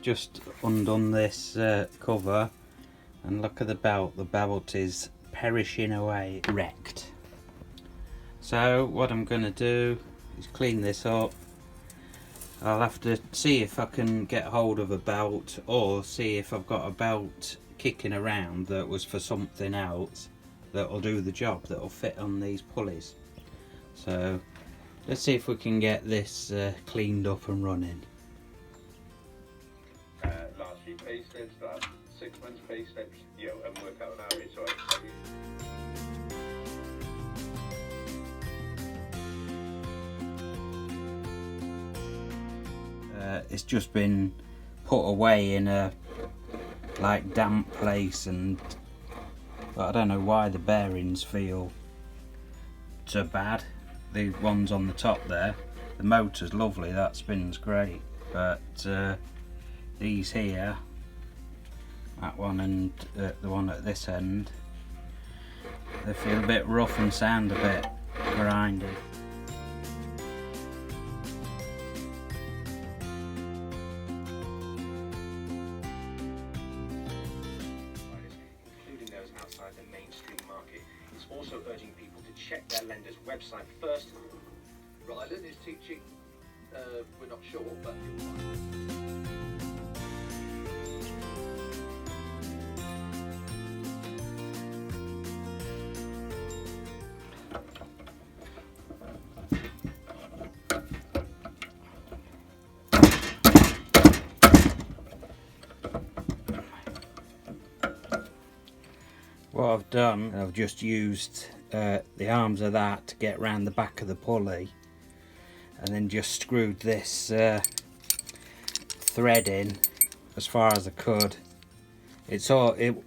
just undone this cover, and look at the belt. The belt is perishing away, wrecked. So what I'm going to do is clean this up. I'll have to see if I can get hold of a belt, or see if I've got a belt kicking around that was for something else that'll do the job, that'll fit on these pulleys. So let's see if we can get this cleaned up and running. Last few pay slips, last 6 months pay slips, you know, and work out an average. So it's just been put away in a like damp place, and but I don't know why the bearings feel so bad. The ones on the top there, the motor's lovely, that spins great, but these here, that one and the one at this end, they feel a bit rough and sound a bit grindy. Outside the mainstream market. It's also urging people to check their lender's website first. Ryland is teaching, we're not sure, but what I've done, I've just used the arms of that to get around the back of the pulley, and then just screwed this thread in as far as I could. It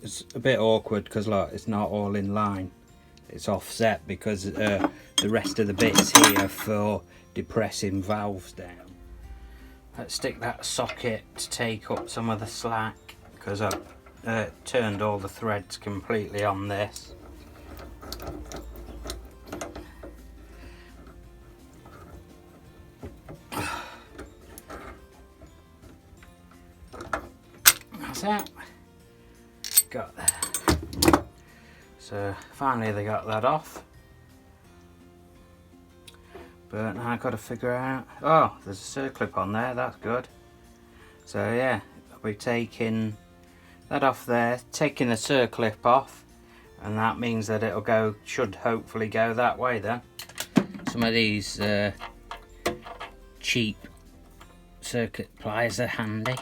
was a bit awkward because look, it's not all in line, it's offset because the rest of the bits here for depressing valves down. Let's stick that socket to take up some of the slack, because I've turned all the threads completely on this. That's it. Got that. So finally they got that off. But now I've got to figure out, oh, there's a circlip on there, that's good. So yeah, I'll be taking that off there, taking the circlip off, and that means that it'll go, should hopefully go that way then. Some of these cheap circuit pliers are handy.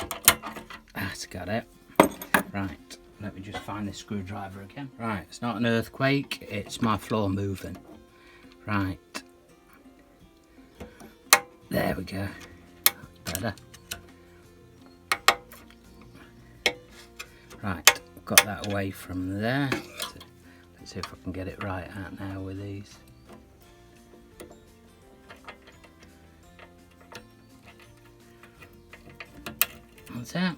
That's got it. Right, let me just find this screwdriver again. Right, it's not an earthquake, it's my floor moving. Right. There we go. That's better. Right, I've got that away from there. Let's see if I can get it right out now with these. That's it.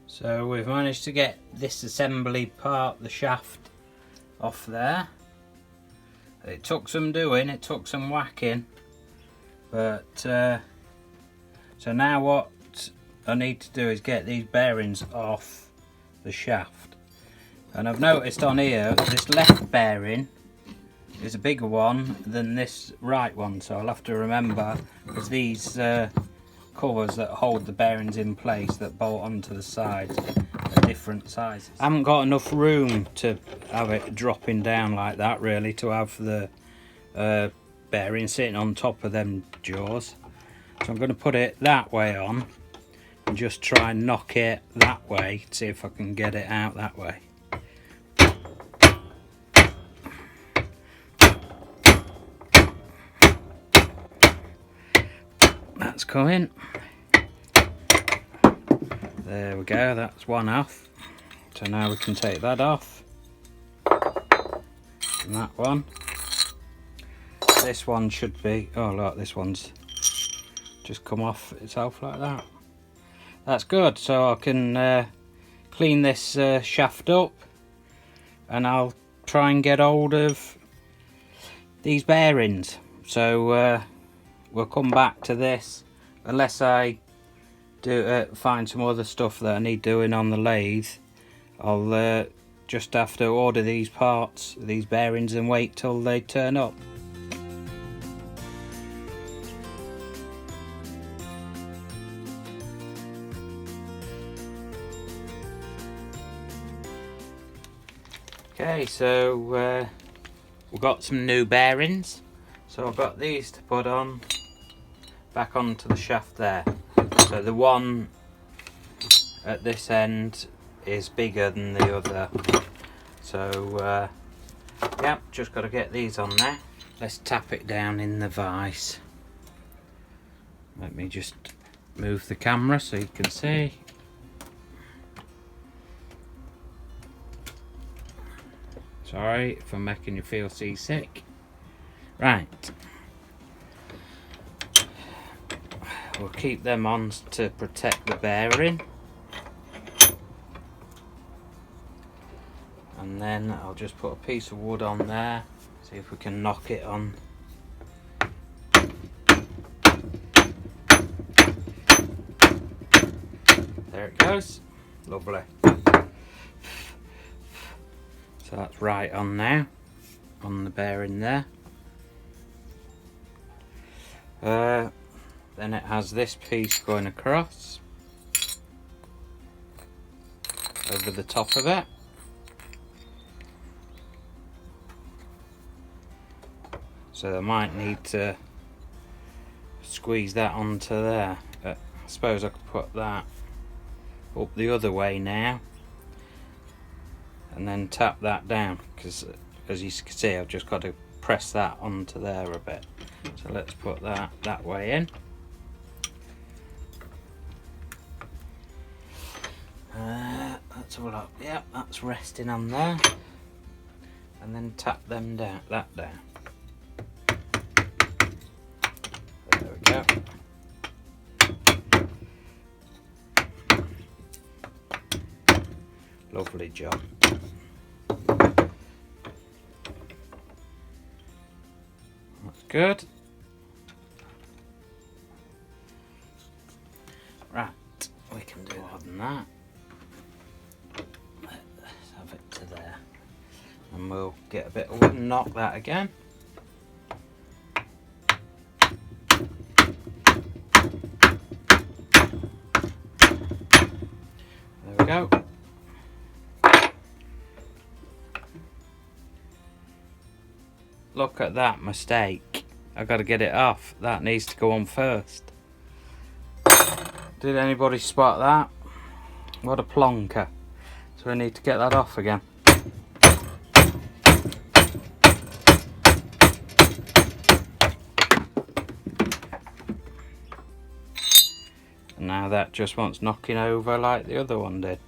So we've managed to get this assembly part, the shaft, off there. It took some doing, it took some whacking, but so now what I need to do is get these bearings off the shaft. And I've noticed on here this left bearing is a bigger one than this right one, so I'll have to remember, because these covers that hold the bearings in place that bolt onto the sides are different sizes. I haven't got enough room to have it dropping down like that really, to have the bearing sitting on top of them jaws. So I'm going to put it that way on and just try and knock it that way, see if I can get it out that way. That's coming. There we go, that's one off. So now we can take that off. And that one. This one should be, oh look, this one's just come off itself like that. That's good, so I can clean this shaft up, and I'll try and get hold of these bearings. So we'll come back to this unless I do find some other stuff that I need doing on the lathe. I'll just have to order these parts, these bearings, and wait till they turn up. Okay, so we've got some new bearings. So I've got these to put on back onto the shaft there. So the one at this end is bigger than the other. So yeah, just got to get these on there. Let's tap it down in the vise. Let me just move the camera so you can see. Sorry if I'm making you feel seasick. Right. We'll keep them on to protect the bearing. And then I'll just put a piece of wood on there. See if we can knock it on. There it goes. Lovely. So that's right on now, on the bearing there. Then it has this piece going across over the top of it. So I might need to squeeze that onto there. I suppose I could put that up the other way now and then tap that down, because as you can see I've just got to press that onto there a bit. So let's put that way in. Let's have a look. Yep, that's resting on there. And then tap them down, that down. There we go. Lovely job. That's good. Right, we can do more than that. Let's have it to there. And we'll get a bit of wood and knock that again. There we go. Look at that mistake. I've got to get it off. That needs to go on first. Did anybody spot that? What a plonker. So I need to get that off again. And now that just wants knocking over like the other one did.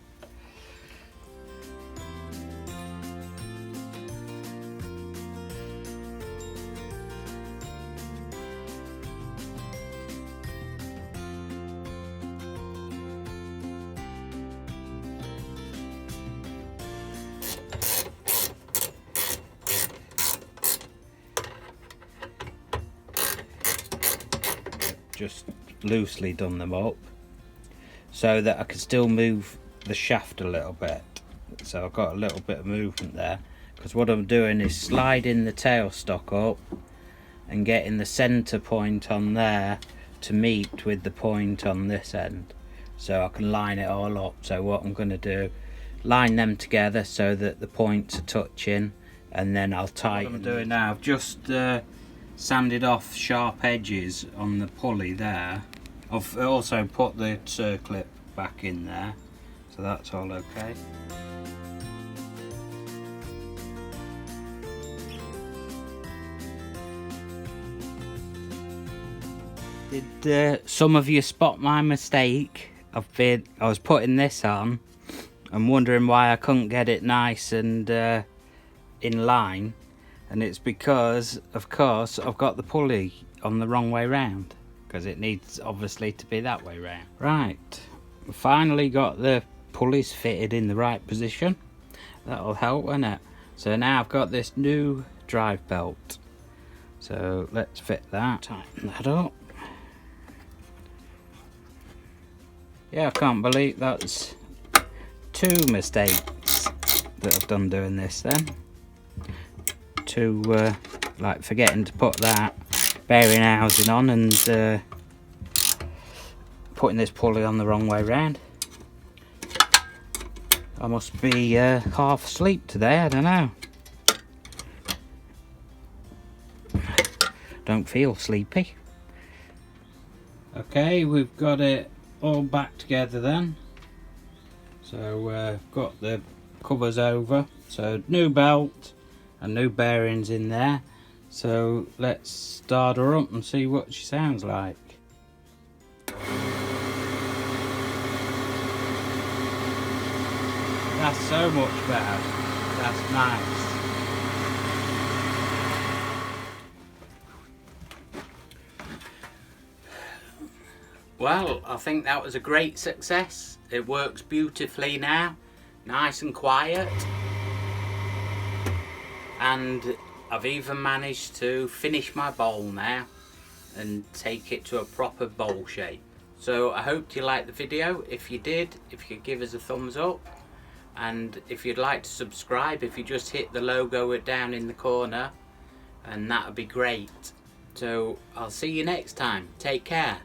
Just loosely done them up so that I can still move the shaft a little bit. So I've got a little bit of movement there, because what I'm doing is sliding the tailstock up and getting the center point on there to meet with the point on this end, so I can line it all up. So what I'm going to do, line them together so that the points are touching, and then I'll tighten. What I'm doing now, I've just sanded off sharp edges on the pulley there. I've also put the circlip back in there, so that's all okay. Did some of you spot my mistake? I was putting this on and wondering why I couldn't get it nice and in line. and it's because, of course, I've got the pulley on the wrong way round, because it needs obviously to be that way round. Right, finally got the pulleys fitted in the right position. That'll help, won't it? So now I've got this new drive belt, so let's fit that, tighten that up. Yeah, I can't believe that's 2 mistakes that I've done doing this then. Like forgetting to put that bearing housing on and putting this pulley on the wrong way round. I must be half asleep today, I don't know. Don't feel sleepy. Okay, we've got it all back together then. So got the covers over, so new belt and new bearings in there. So let's start her up and see what she sounds like. That's so much better. That's nice. Well, I think that was a great success. It works beautifully now, nice and quiet, and I've even managed to finish my bowl now and take it to a proper bowl shape. So I hope you liked the video. If you did, if you could give us a thumbs up, and if you'd like to subscribe, if you just hit the logo down in the corner, and that would be great. So I'll see you next time. Take care.